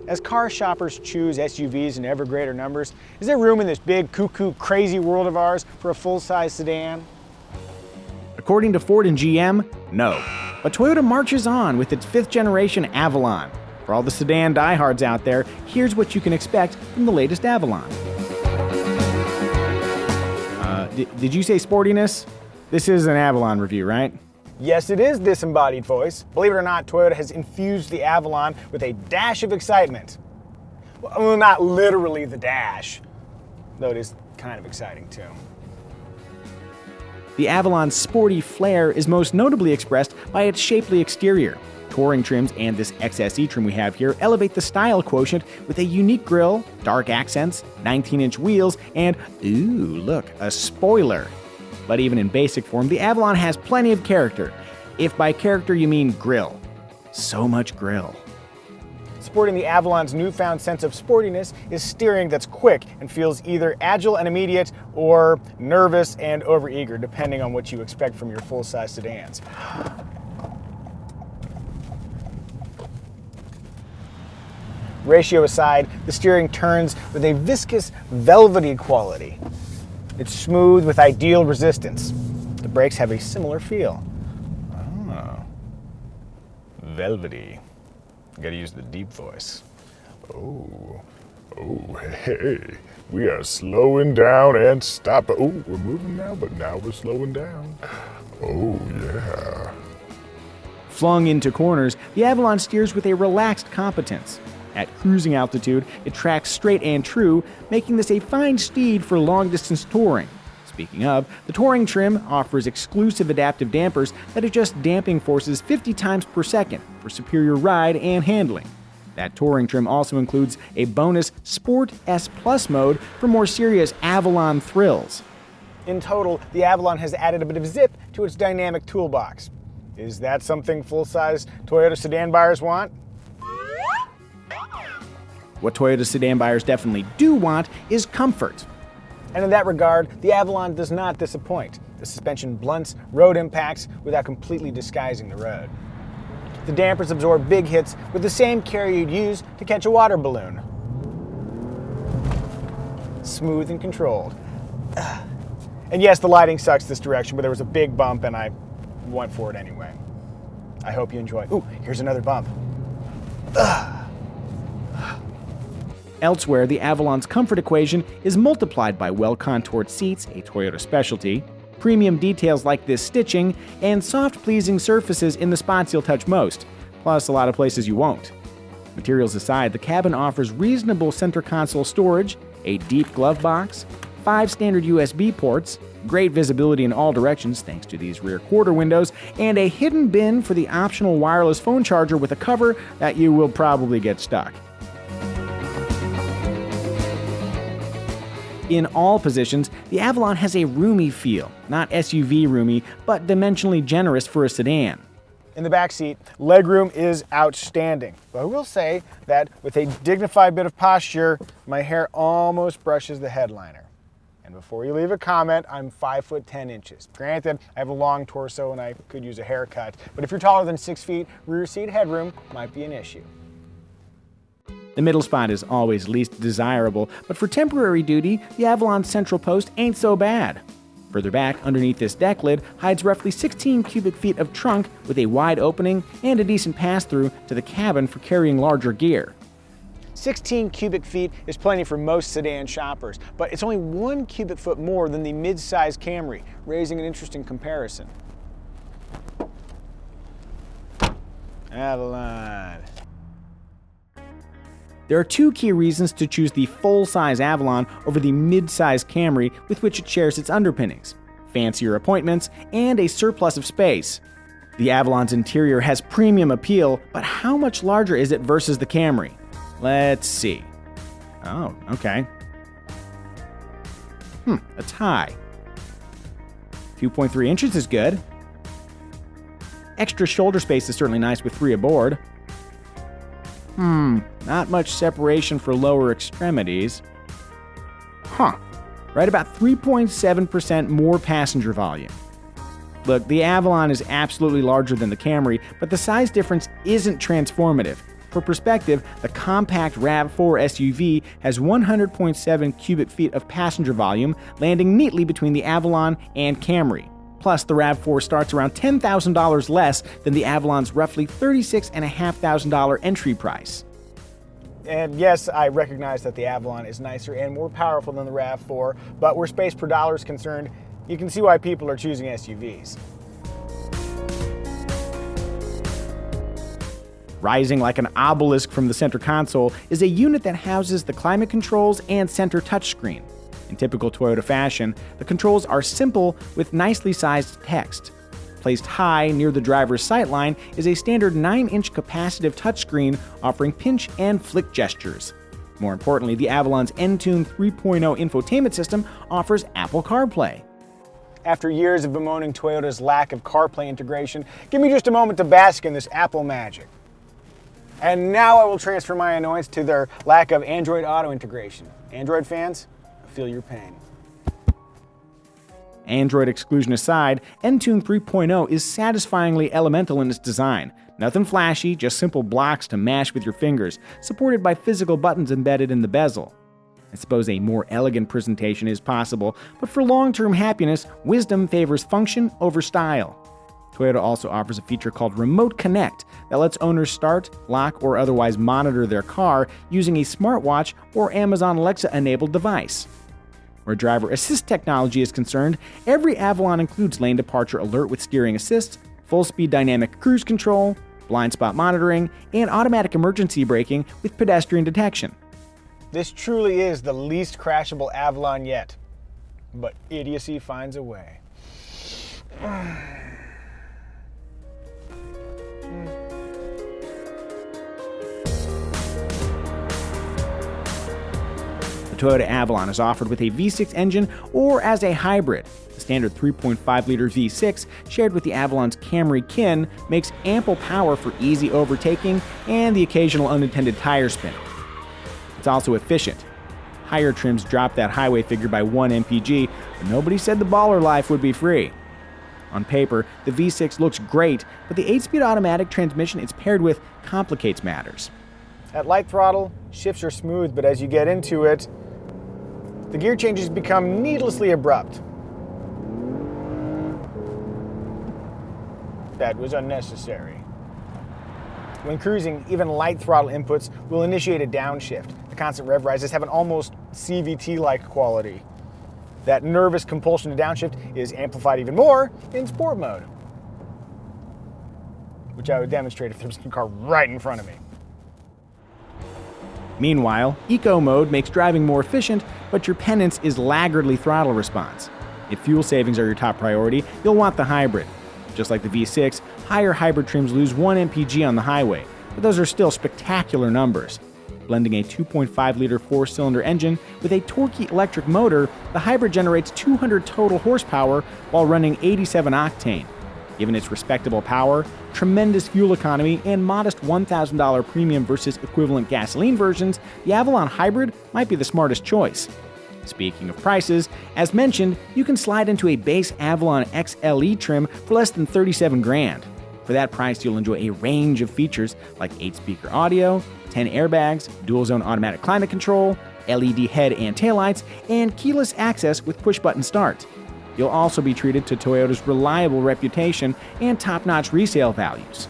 As car shoppers choose SUVs in ever greater numbers, is there room in this big, cuckoo, crazy world of ours for a full-size sedan? According to Ford and GM, no. But Toyota marches on with its 5th-generation Avalon. For all the sedan diehards out there, here's what you can expect from the latest Avalon. Did you say sportiness? This is an Avalon review, right? Yes, it is disembodied voice. Believe it or not, Toyota has infused the Avalon with a dash of excitement. Well, not literally the dash, though it is kind of exciting too. The Avalon's sporty flair is most notably expressed by its shapely exterior. Touring trims and this XSE trim we have here elevate the style quotient with a unique grille, dark accents, 19-inch wheels, and, ooh, look, a spoiler. But even in basic form, the Avalon has plenty of character. If by character you mean grille. So much grille. Sporting the Avalon's newfound sense of sportiness is steering that's quick and feels either agile and immediate or nervous and overeager, depending on what you expect from your full-size sedans. Ratio aside, the steering turns with a viscous, velvety quality. It's smooth with ideal resistance. The brakes have a similar feel. Oh. Velvety. Gotta use the deep voice. Oh, hey, we are slowing down and stopping. Oh, we're moving now, but now we're slowing down. Oh, yeah. Flung into corners, the Avalon steers with a relaxed competence. At cruising altitude, it tracks straight and true, making this a fine steed for long-distance touring. Speaking of, the touring trim offers exclusive adaptive dampers that adjust damping forces 50 times per second for superior ride and handling. That touring trim also includes a bonus Sport S Plus mode for more serious Avalon thrills. In total, the Avalon has added a bit of zip to its dynamic toolbox. Is that something full-size Toyota sedan buyers want? What Toyota sedan buyers definitely do want is comfort. And in that regard, the Avalon does not disappoint. The suspension blunts road impacts without completely disguising the road. The dampers absorb big hits with the same care you'd use to catch a water balloon. Smooth and controlled. And yes, the lighting sucks this direction, but there was a big bump and I went for it anyway. I hope you enjoy. Ooh, here's another bump. Elsewhere, the Avalon's comfort equation is multiplied by well-contoured seats, a Toyota specialty, premium details like this stitching, and soft, pleasing surfaces in the spots you'll touch most, plus a lot of places you won't. Materials aside, the cabin offers reasonable center console storage, a deep glove box, 5 standard USB ports, great visibility in all directions thanks to these rear quarter windows, and a hidden bin for the optional wireless phone charger with a cover that you will probably get stuck. In all positions, the Avalon has a roomy feel, not SUV roomy, but dimensionally generous for a sedan. In the back seat, legroom is outstanding. But I will say that with a dignified bit of posture, my hair almost brushes the headliner. And before you leave a comment, I'm 5'10". Granted, I have a long torso and I could use a haircut, but if you're taller than 6 feet, rear seat headroom might be an issue. The middle spot is always least desirable, but for temporary duty, the Avalon's central post ain't so bad. Further back, underneath this deck lid, hides roughly 16 cubic feet of trunk with a wide opening and a decent pass-through to the cabin for carrying larger gear. 16 cubic feet is plenty for most sedan shoppers, but it's only 1 cubic foot more than the mid-size Camry, raising an interesting comparison. Avalon. There are 2 key reasons to choose the full-size Avalon over the mid-size Camry with which it shares its underpinnings: fancier appointments and a surplus of space. The Avalon's interior has premium appeal, but how much larger is it versus the Camry? Let's see. Oh, okay. That's high. 2.3 inches is good. Extra shoulder space is certainly nice with 3 aboard. Not much separation for lower extremities. Right about 3.7% more passenger volume. Look, the Avalon is absolutely larger than the Camry, but the size difference isn't transformative. For perspective, the compact RAV4 SUV has 100.7 cubic feet of passenger volume, landing neatly between the Avalon and Camry. Plus, the RAV4 starts around $10,000 less than the Avalon's roughly $36,500 entry price. And yes, I recognize that the Avalon is nicer and more powerful than the RAV4, but where space per dollar is concerned, you can see why people are choosing SUVs. Rising like an obelisk from the center console is a unit that houses the climate controls and center touchscreen. In typical Toyota fashion, the controls are simple with nicely sized text. Placed high near the driver's sightline is a standard 9-inch capacitive touchscreen offering pinch and flick gestures. More importantly, the Avalon's Entune 3.0 infotainment system offers Apple CarPlay. After years of bemoaning Toyota's lack of CarPlay integration, give me just a moment to bask in this Apple magic. And now I will transfer my annoyance to their lack of Android Auto integration. Android fans, I feel your pain. Android exclusion aside, Entune 3.0 is satisfyingly elemental in its design. Nothing flashy, just simple blocks to mash with your fingers, supported by physical buttons embedded in the bezel. I suppose a more elegant presentation is possible, but for long-term happiness, wisdom favors function over style. Toyota also offers a feature called Remote Connect that lets owners start, lock, or otherwise monitor their car using a smartwatch or Amazon Alexa-enabled device. Where driver assist technology is concerned, every Avalon includes lane departure alert with steering assist, full-speed dynamic cruise control, blind spot monitoring, and automatic emergency braking with pedestrian detection. This truly is the least crashable Avalon yet, but idiocy finds a way. The Toyota Avalon is offered with a V6 engine or as a hybrid. The standard 3.5-liter V6, shared with the Avalon's Camry kin, makes ample power for easy overtaking and the occasional unintended tire spin. It's also efficient. Higher trims drop that highway figure by 1 mpg, but nobody said the baller life would be free. On paper, the V6 looks great, but the 8-speed automatic transmission it's paired with complicates matters. At light throttle, shifts are smooth, but as you get into it, the gear changes become needlessly abrupt. That was unnecessary. When cruising, even light throttle inputs will initiate a downshift. The constant rev rises have an almost CVT-like quality. That nervous compulsion to downshift is amplified even more in sport mode, which I would demonstrate if there was a car right in front of me. Meanwhile, Eco mode makes driving more efficient, but your penance is laggardly throttle response. If fuel savings are your top priority, you'll want the hybrid. Just like the V6, higher hybrid trims lose 1 mpg on the highway, but those are still spectacular numbers. Blending a 2.5-liter 4-cylinder engine with a torquey electric motor, the hybrid generates 200 total horsepower while running 87 octane. Given its respectable power, tremendous fuel economy, and modest $1,000 premium versus equivalent gasoline versions, the Avalon Hybrid might be the smartest choice. Speaking of prices, as mentioned, you can slide into a base Avalon XLE trim for less than $37,000. For that price, you'll enjoy a range of features like 8-speaker audio, 10 airbags, dual-zone automatic climate control, LED head and taillights, and keyless access with push-button start. You'll also be treated to Toyota's reliable reputation and top-notch resale values.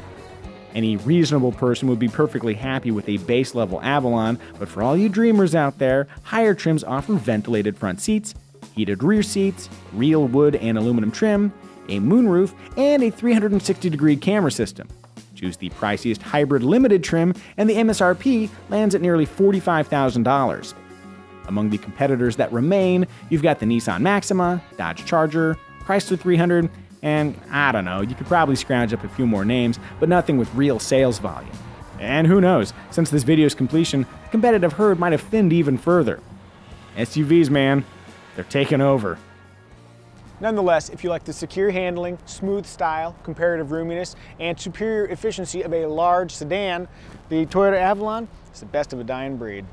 Any reasonable person would be perfectly happy with a base-level Avalon, but for all you dreamers out there, higher trims offer ventilated front seats, heated rear seats, real wood and aluminum trim, a moonroof, and a 360-degree camera system. Choose the priciest hybrid limited trim, and the MSRP lands at nearly $45,000. Among the competitors that remain, you've got the Nissan Maxima, Dodge Charger, Chrysler 300, and I don't know, you could probably scrounge up a few more names, but nothing with real sales volume. And who knows, since this video's completion, the competitive herd might have thinned even further. SUVs, man, they're taking over. Nonetheless, if you like the secure handling, smooth style, comparative roominess, and superior efficiency of a large sedan, the Toyota Avalon is the best of a dying breed.